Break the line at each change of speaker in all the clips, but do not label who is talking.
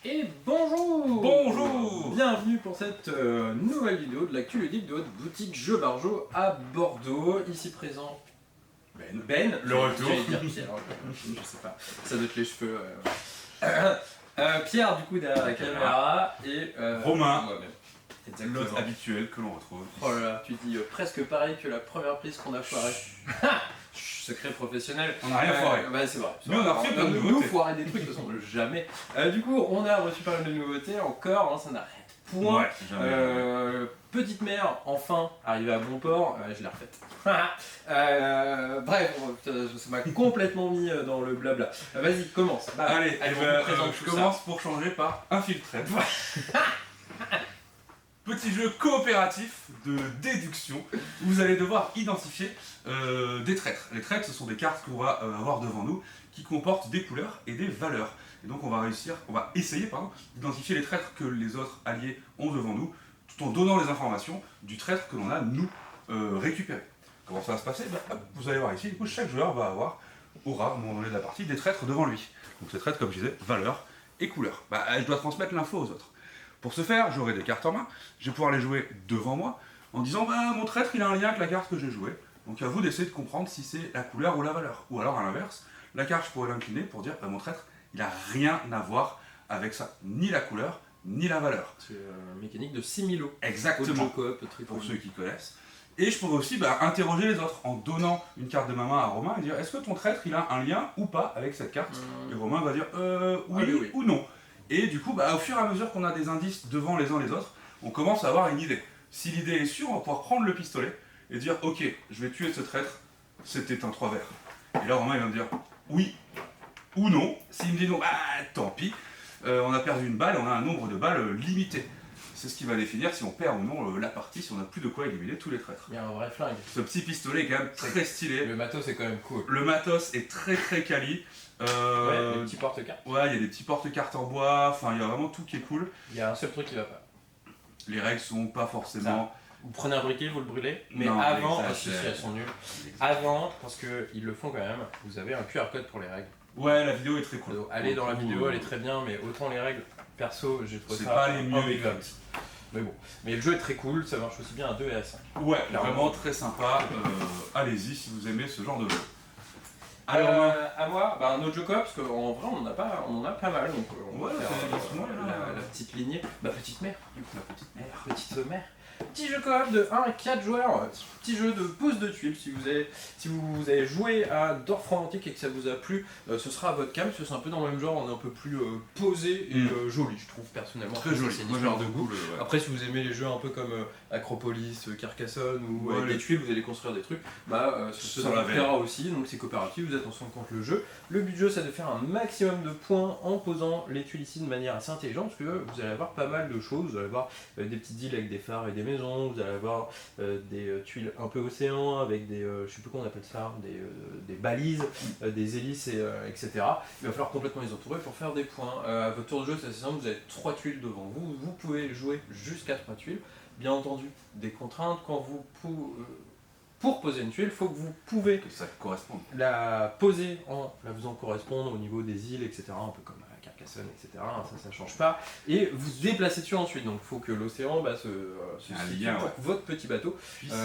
Et bonjour.
Bonjour.
Bienvenue pour cette nouvelle vidéo de l'actu ludique de votre boutique Jeux Barjo à Bordeaux. Ici présent Ben,
le retour.
J'allais dire Pierre, je sais pas, ça doit être les cheveux. Pierre du coup derrière la caméra et
Romain.
moi-même. Exactement.
L'autre habituel que l'on retrouve.
Oh là là, tu dis presque pareil que la première prise qu'on a foirée. Secret professionnel.
On n'a rien foiré.
Bah c'est vrai.
Nous on a reçu plein de
Nous
nouveautés.
foirer des trucs de toute façon jamais. Du coup on a reçu pas mal de nouveautés encore, hein, ça n'arrête point.
Ouais, jamais.
Petite mère, enfin arrivée à bon port, je l'ai refaite. Bref, ça m'a complètement mis dans le blabla. Vas-y, commence. Bah,
Allez,
on vous présente
je
tout
commence pour changer par Infiltrate. Petit jeu coopératif de déduction où vous allez devoir identifier des traîtres. Les traîtres, ce sont des cartes qu'on va avoir devant nous qui comportent des couleurs et des valeurs. Et donc on va essayer d'identifier les traîtres que les autres alliés ont devant nous, tout en donnant les informations du traître que l'on a nous récupéré. Comment ça va se passer? Vous allez voir ici, du coup, chaque joueur va avoir, aura, à un moment donné de la partie, des traîtres devant lui. Donc ces traîtres, comme je disais, valeurs et couleurs. Je dois transmettre l'info aux autres. Pour ce faire, j'aurai des cartes en main, je vais pouvoir les jouer devant moi, en disant mon traître il a un lien avec la carte que j'ai jouée. Donc à vous d'essayer de comprendre si c'est la couleur ou la valeur. Ou alors à l'inverse, la carte je pourrais l'incliner pour dire mon traître il a rien à voir avec ça. Ni la couleur, ni la valeur.
C'est une mécanique de similo.
Exactement.
Coop,
pour ceux qui connaissent. Et je pourrais aussi interroger les autres en donnant une carte de ma main à Romain et dire est-ce que ton traître il a un lien ou pas avec cette carte? Et Romain va dire oui ou non. Et du coup, au fur et à mesure qu'on a des indices devant les uns les autres, on commence à avoir une idée. Si l'idée est sûre, on va pouvoir prendre le pistolet et dire ok, je vais tuer ce traître, c'était un 3 vert. Et là Romain il va me dire oui ou non. S'il me dit non, tant pis, on a perdu une balle, on a un nombre de balles limité. C'est ce qui va définir si on perd ou non la partie, si on n'a plus de quoi éliminer tous les traîtres.
Il y a un vrai flingue.
Ce petit pistolet est quand même très stylé.
Le matos est quand même cool.
Le matos est très quali.
Ouais, des petits porte-cartes.
Ouais, il y a des petits porte-cartes en bois, enfin il y a vraiment tout qui est cool.
Il y a un seul truc qui va pas.
Les règles sont pas forcément...
Vous prenez un briquet, vous le brûlez, mais
Non,
avant,
mais
si elles sont nulles. Avant, parce qu'ils le font quand même, vous avez un QR code pour les règles.
Ouais, la vidéo est très cool.
Donc, allez dans la vidéo, elle est très bien, mais autant les règles, perso, j'ai trouvé ça
c'est pas les mieux
impeccable. Mais bon, mais le jeu est très cool, ça marche aussi bien à 2 et à 5.
Ouais, vraiment très sympa. Allez-y si vous aimez ce genre de jeu.
À moi, un autre jeu coop, parce qu'en vrai on en a pas mal, donc on va faire la petite lignée. Ma petite mère, du coup, ma petite mère. Petit jeu coop de 1 à 4 joueurs, petit jeu de pose de tuiles. Si vous avez joué à Dwarf Romantique et que ça vous a plu, ce sera à votre cam, parce que c'est un peu dans le même genre, on est un peu plus posé et joli, je trouve personnellement.
Très joli,
c'est une
moi
histoire
j'aime
de goût.
beaucoup.
Après, si vous aimez les jeux un peu comme Acropolis, Carcassonne ou
Ouais,
avec des tuiles, vous allez construire des trucs, ça vous plaira aussi, donc c'est coopératif, vous êtes ensemble contre le jeu. Le but du jeu, c'est de faire un maximum de points en posant les tuiles ici de manière assez intelligente, parce que vous allez avoir pas mal de choses, vous allez avoir des petites îles avec des phares et des maisons, vous allez avoir des tuiles un peu océan avec des, je sais plus comment on appelle ça, des balises, des hélices, etc. Il va falloir complètement les entourer pour faire des points. À votre tour de jeu, c'est assez simple, vous avez 3 tuiles devant vous, vous pouvez jouer jusqu'à 3 tuiles. Bien entendu, des contraintes, pour poser une tuile, il faut que vous pouvez
Que ça corresponde.
la poser en la faisant correspondre au niveau des îles, etc. Un peu comme à Carcassonne, etc. Ça change pas. Et vous déplacez dessus ensuite. Donc il faut que l'océan se situe pour que votre petit bateau puisse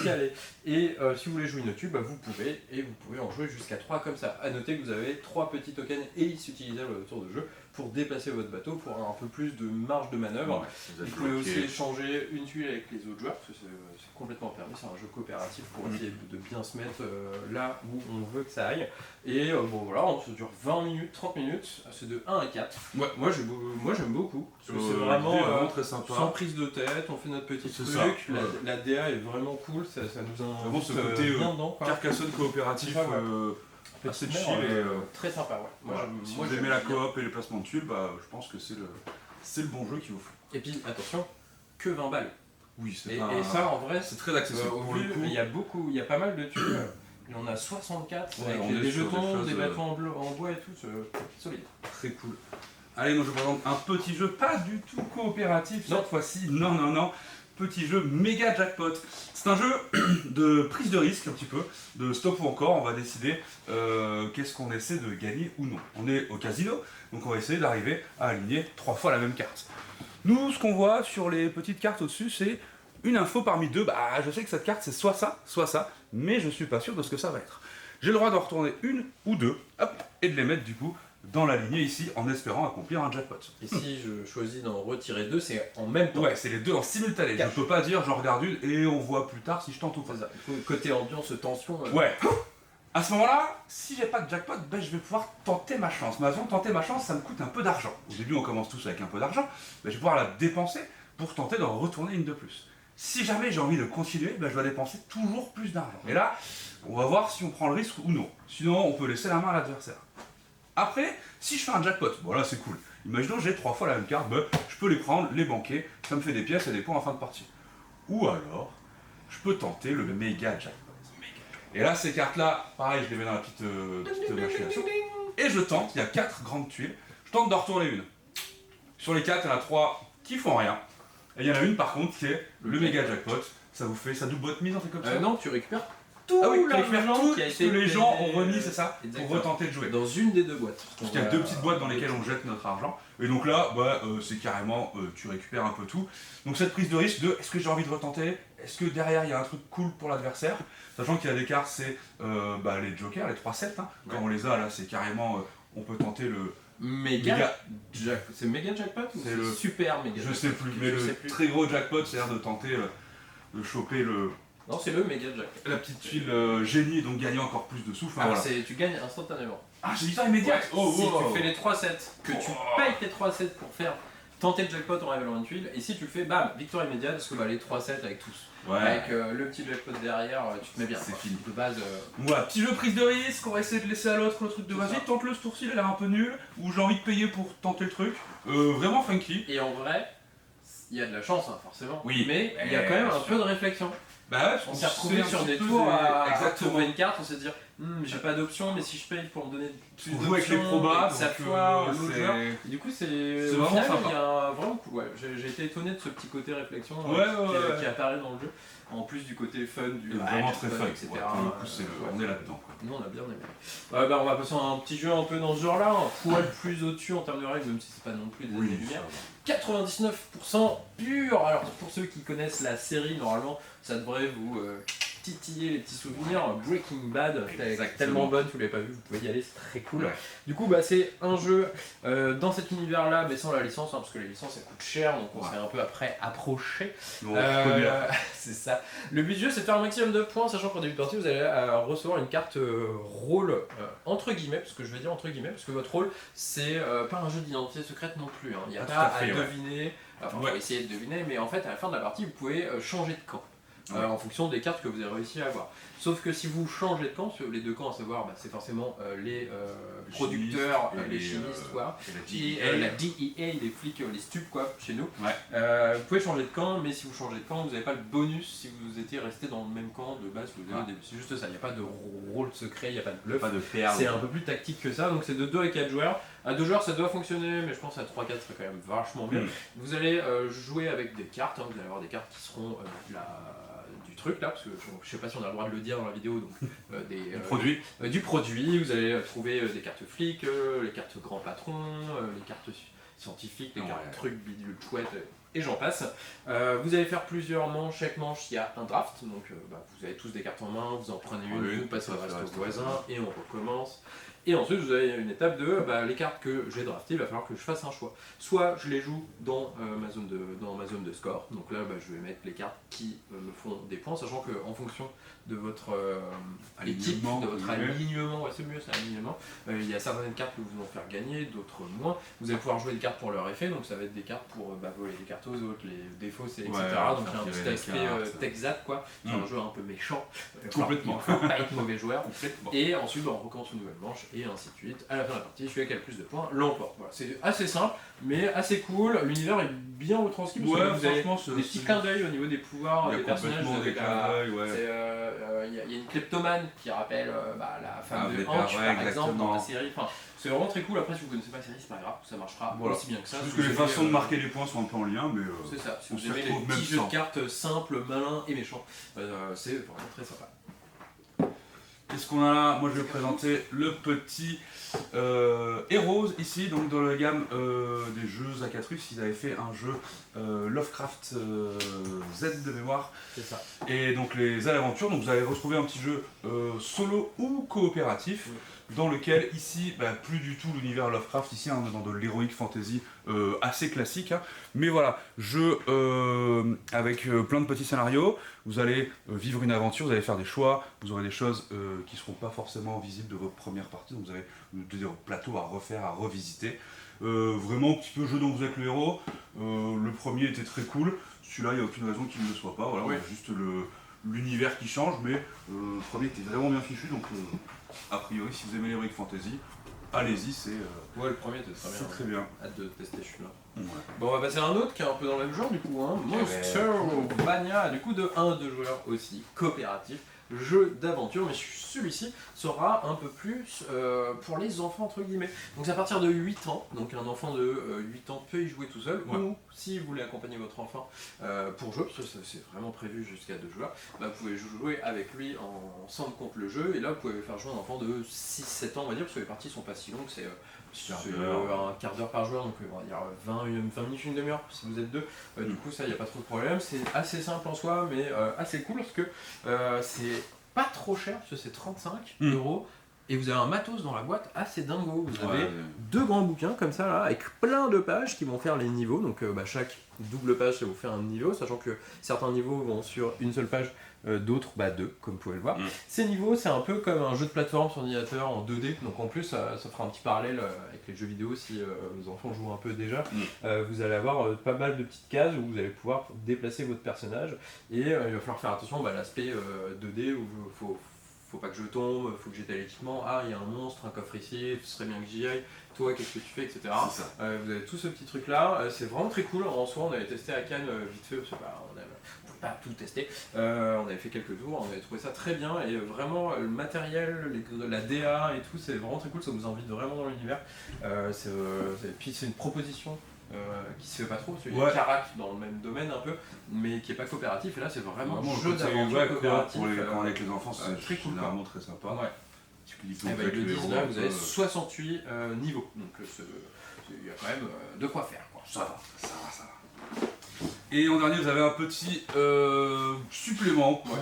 y aller. Et si vous voulez jouer une tuile, vous pouvez en jouer jusqu'à 3 comme ça. A noter que vous avez 3 petits tokens et utilisables au tour de jeu pour déplacer votre bateau, pour avoir un peu plus de marge de manœuvre.
Ouais,
vous pouvez aussi échanger une tuile avec les autres joueurs, parce que c'est complètement permis, c'est un jeu coopératif pour essayer de bien se mettre là où on veut que ça aille. Et voilà, ça dure 20 minutes, 30 minutes, c'est de 1 à 4. Ouais, moi j'aime beaucoup, parce que c'est vraiment
très sympa.
Sans prise de tête, on fait notre petit truc, la DA est vraiment cool, ça nous
vraiment ce côté
bien dedans.
Carcassonne coopératif.
Assez
chill et
très sympa, ouais.
Si vous aimez la coop et les placements de tuiles, je pense que c'est le bon jeu qu'il vous faut.
Et puis attention, que 20 balles.
Oui,
et ça en vrai,
c'est très accessible.
Il y a pas mal de tuiles. Il y en a 64 avec des jetons, des bateaux en bois et tout, c'est solide.
Très cool. Allez, moi je vous présente un petit jeu pas du tout coopératif cette fois-ci. Non. petit jeu méga jackpot. C'est un jeu de prise de risque un petit peu, de stop ou encore, on va décider qu'est-ce qu'on essaie de gagner ou non. On est au casino, donc on va essayer d'arriver à aligner 3 fois la même carte. Nous, ce qu'on voit sur les petites cartes au-dessus, c'est une info parmi deux. Bah, je sais que cette carte c'est soit ça, mais je suis pas sûr de ce que ça va être. J'ai le droit d'en retourner une ou deux, hop, et de les mettre du coup dans la lignée ici, en espérant accomplir un jackpot.
Et si je choisis d'en retirer 2, c'est en même temps.
Ouais, c'est les deux en simultané. Je peux pas dire j'en regarde une et on voit plus tard si je tente ou pas.
C'est ça. Côté ambiance, tension.
Ouais. À ce moment-là, si j'ai pas de jackpot, ben, je vais pouvoir tenter ma chance. Mais avant de tenter ma chance, ça me coûte un peu d'argent. Au début, on commence tous avec un peu d'argent, ben, je vais pouvoir la dépenser pour tenter d'en retourner une de plus. Si jamais j'ai envie de continuer, ben, je dois dépenser toujours plus d'argent. Et là, on va voir si on prend le risque ou non. Sinon, on peut laisser la main à l'adversaire. Après, si je fais un jackpot, bon là c'est cool. Imaginons que j'ai 3 fois la même carte, ben, je peux les prendre, les banquer, ça me fait des pièces et des points en fin de partie. Ou alors, je peux tenter le méga jackpot. Et là, ces cartes-là, pareil, je les mets dans la petite machination. Et je tente, il y a 4 grandes tuiles, je tente d'en retourner une. Sur les 4, il y en a 3 qui font rien. Et il y en a une par contre qui est le méga jackpot. Ça vous fait, ça double votre mise, un truc comme ça.
Non, tu récupères tout
l'argent
qui a
que
été
les gens ont remis, c'est ça,
exactement,
pour retenter de jouer.
dans une des deux boîtes.
Parce qu'il y a 2 petites boîtes dans lesquelles on jette notre argent. Et donc là, bah, c'est carrément, tu récupères un peu tout. Donc cette prise de risque de, est-ce que j'ai envie de retenter? Est-ce que derrière, il y a un truc cool pour l'adversaire? Sachant qu'il y a des cartes, c'est bah, les jokers, les 3-7. Hein. Quand on les a, là, c'est carrément, on peut tenter le...
C'est méga jackpot ou
c'est le
super méga?
Je sais plus, mais le très gros jackpot, c'est-à-dire de tenter de choper le...
Non, c'est le méga jackpot.
La petite tuile génie, donc gagner encore plus de sous. Enfin,
Alors,
voilà.
tu gagnes instantanément.
Ah, j'ai victoire immédiate.
Si tu fais les 3-7, que tu payes tes 3-7 pour faire tenter le jackpot en révélant une tuile, et si tu le fais, bam, victoire immédiate, parce que bah, les 3-7 avec tous.
Ouais.
Avec le petit jackpot derrière, tu te mets bien.
C'est fini.
De base.
Voilà, petit jeu prise de risque, on va essayer de laisser à l'autre le truc de vas-y, tente le ce tour-ci, il a l'air un peu nul, ou j'ai envie de payer pour tenter le truc. Vraiment funky.
Et en vrai, il y a de la chance, hein, forcément.
Oui.
Mais il y a quand même un peu de réflexion.
Bah ouais,
On s'est retrouvé sur des tours à trouver une carte, on s'est dit j'ai pas d'option, mais si je paye pour me donner plus
On joue avec les probas,
ça foire l'autre joueur. Et du coup, c'est
vraiment
final,
sympa.
il y a vraiment cool. Ouais, j'ai été étonné de ce petit côté réflexion qui apparaît dans le jeu. En plus du côté fun, du
vraiment très fun,
etc.
Ouais, pour le coup, on est là-dedans.
Nous, on a bien aimé. Bah, on va passer à un petit jeu un peu dans ce genre-là, un poil plus au-dessus en termes de règles, même si c'est pas non plus des années-lumière. 99% pur. Alors pour ceux qui connaissent la série, normalement, ça devrait vous titiller les petits souvenirs. Breaking Bad, tellement bonne, vous l'avez pas vu, vous pouvez y aller, c'est très cool.
Ouais.
Du coup, bah, c'est un jeu dans cet univers-là, mais sans la licence, hein, parce que les licences ça coûte cher, donc on s'est un peu après approché. C'est ça. Le but du jeu, c'est de faire un maximum de points, sachant qu'en début de partie, vous allez recevoir une carte rôle entre guillemets, parce que je vais dire entre guillemets, parce que votre rôle, c'est pas un jeu d'identité secrète non plus. Il n'y a pas à deviner. Enfin, on va essayer de deviner, mais en fait, à la fin de la partie, vous pouvez changer de camp. En fonction des cartes que vous avez réussi à avoir. Sauf que si vous changez de camp, les deux camps à savoir, bah, c'est forcément les producteurs, les chimistes, quoi, et la DEA, les flics, les stupes, quoi, chez nous.
Ouais.
Vous pouvez changer de camp, mais si vous changez de camp, vous n'avez pas le bonus si vous étiez resté dans le même camp de base que vous avez au début. C'est juste ça, il n'y a pas de rôle secret, il n'y a pas de bluff.
Pas de perles.
C'est un peu plus tactique que ça, donc c'est de 2 à 4 joueurs. À 2 joueurs ça doit fonctionner, mais je pense à 3-4 serait quand même vachement bien. Vous allez jouer avec des cartes, hein, vous allez avoir des cartes qui seront du truc là, parce que je sais pas si on a le droit de le dire dans la vidéo, donc du produit, vous allez trouver des cartes flics, les cartes grands patrons, les cartes scientifiques, les cartes trucs, bidules, chouettes, et j'en passe. Vous allez faire plusieurs manches, chaque manche il y a un draft, donc vous avez tous des cartes en main, vous en prenez une, vous passez le reste au voisin, et on recommence. Et ensuite vous avez une étape de les cartes que j'ai draftées, il va falloir que je fasse un choix. Soit je les joue dans ma zone de score, donc là je vais mettre les cartes qui me font des points, sachant qu'en fonction de votre équipe, de votre alignement, c'est mieux, c'est alignement, il y a certaines cartes que vous vont faire gagner, d'autres moins. Vous allez pouvoir jouer des cartes pour leur effet, donc ça va être des cartes pour voler des cartes aux autres, les défauts, etc. Donc il y a un petit aspect Texat, quoi, c'est un jeu un peu méchant.
Complètement.
Pas être mauvais joueur. Et ensuite on recommence une nouvelle manche et ainsi de suite. À la fin de la partie, celui qui a le plus de points l'emporte. Voilà, c'est assez simple, mais assez cool. L'univers est bien retranscrit, parce que vous avez des petits clins d'œil au niveau des pouvoirs des personnages.
Des clins d'œil,
il y a une kleptomane qui rappelle la femme de
Hank,
par exemple, dans la série. Enfin, c'est vraiment très cool. Après, si vous ne connaissez pas la série, c'est pas grave, ça marchera aussi bien que ça.
Juste que les façons de marquer les points sont un peu en lien, mais
c'est ça. Si vous aimez les petits jeux de cartes simples, malins et méchants, c'est vraiment très sympa.
Qu'est-ce qu'on a là? Moi, je vais présenter le petit Heroes ici, donc dans la gamme des jeux Zacatrus. Ils avaient fait un jeu Lovecraft Z de mémoire.
C'est ça.
Et donc les aventures. Donc vous allez retrouver un petit jeu solo ou coopératif. Dans lequel ici, plus du tout l'univers Lovecraft, ici on est dans de l'heroic fantasy assez classique, hein. Mais voilà, jeu avec plein de petits scénarios, vous allez vivre une aventure, vous allez faire des choix, vous aurez des choses qui ne seront pas forcément visibles de votre première partie, donc vous avez des plateaux à refaire, à revisiter. Vraiment un petit peu jeu dont vous êtes le héros, le premier était très cool, celui-là il n'y a aucune raison qu'il ne le soit pas, voilà, on a juste l'univers qui change, mais le premier était vraiment bien fichu, donc a priori si vous aimez l'heroic fantasy, allez-y, c'est
le premier était très bien.
C'est très bien.
Hâte de tester celui-là.
Ouais.
Bon, on va passer à un autre qui est un peu dans le même genre du coup, hein. Monstervania, du coup de 1 à 2 joueurs aussi, coopératif, jeu d'aventure, mais celui-ci sera un peu plus pour les enfants entre guillemets. Donc c'est à partir de 8 ans, donc un enfant de 8 ans peut y jouer tout seul, ou si vous voulez accompagner votre enfant pour jouer, parce que c'est vraiment prévu jusqu'à 2 joueurs, vous pouvez jouer avec lui ensemble contre le jeu, et là vous pouvez faire jouer un enfant de 6-7 ans on va dire, parce que les parties sont pas si longues, c'est un quart d'heure par joueur, donc on va dire 20 minutes, une demi-heure si vous êtes deux. Du coup ça, il n'y a pas trop de problème, c'est assez simple en soi, mais assez cool parce que c'est pas trop cher, parce que c'est 35 €, et vous avez un matos dans la boîte assez dingo. Vous avez 2 grands bouquins comme ça là, avec plein de pages qui vont faire les niveaux, donc chaque double page ça vous fait un niveau, sachant que certains niveaux vont sur une seule page, d'autres 2, comme vous pouvez le voir. Ces niveaux, c'est un peu comme un jeu de plateforme sur ordinateur en 2D, donc en plus ça fera un petit parallèle avec les jeux vidéo si vos enfants jouent un peu déjà. Vous allez avoir pas mal de petites cases où vous allez pouvoir déplacer votre personnage, et il va falloir faire attention à l'aspect 2D où faut pas que je tombe, faut que j'ai tel équipement, il y a un monstre, un coffre ici, ce serait bien que j'y aille, toi qu'est-ce que tu fais, etc. Vous avez tout ce petit truc là, c'est vraiment très cool. En soi on avait testé à Cannes vite fait, parce que on pouvait pas tout tester, on avait fait quelques tours, on avait trouvé ça très bien, et vraiment le matériel, la DA et tout, c'est vraiment très cool, ça vous invite vraiment dans l'univers. Puis c'est une proposition qui se fait pas trop, parce qu'il y a Carac dans le même domaine un peu, mais qui est pas coopératif, et là c'est vraiment un jeu d'aventure coopératif.
Quand on est avec les enfants, c'est
très cool,
vraiment très sympa.
Avec le 10 là, vous avez 68 niveaux, donc il y a quand même de quoi faire, quoi.
Ça va. Et en dernier, vous avez un petit supplément pour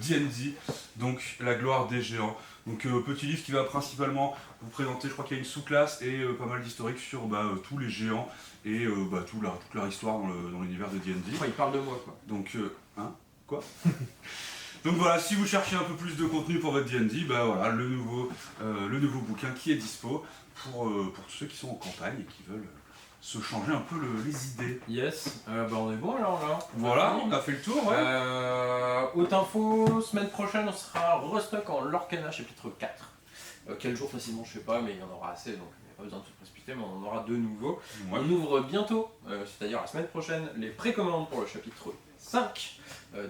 D&D, donc la gloire des géants. Donc petit livre qui va principalement vous présenter, je crois qu'il y a une sous-classe et pas mal d'historique sur tous les géants et toute leur histoire dans l'univers de D&D.
Il parle de moi, quoi.
Donc, quoi? Donc voilà, si vous cherchez un peu plus de contenu pour votre D&D, voilà, le nouveau bouquin qui est dispo pour tous ceux qui sont en campagne et qui veulent se changer un peu les idées.
Yes, on est bon alors là.
Voilà, on a fait le tour,
Haute info, semaine prochaine on sera restock en Lorcana chapitre 4. Quel jour facilement je sais pas, mais il y en aura assez, donc il n'y a pas besoin de se précipiter, mais on en aura de nouveaux. On ouvre bientôt, c'est-à-dire la semaine prochaine, les précommandes pour le chapitre 5.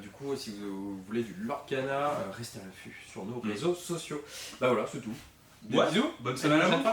Du coup, si vous voulez du Lorcana, restez à l'affût sur nos réseaux sociaux. Voilà, c'est tout. Des bisous,
bonne semaine à vous.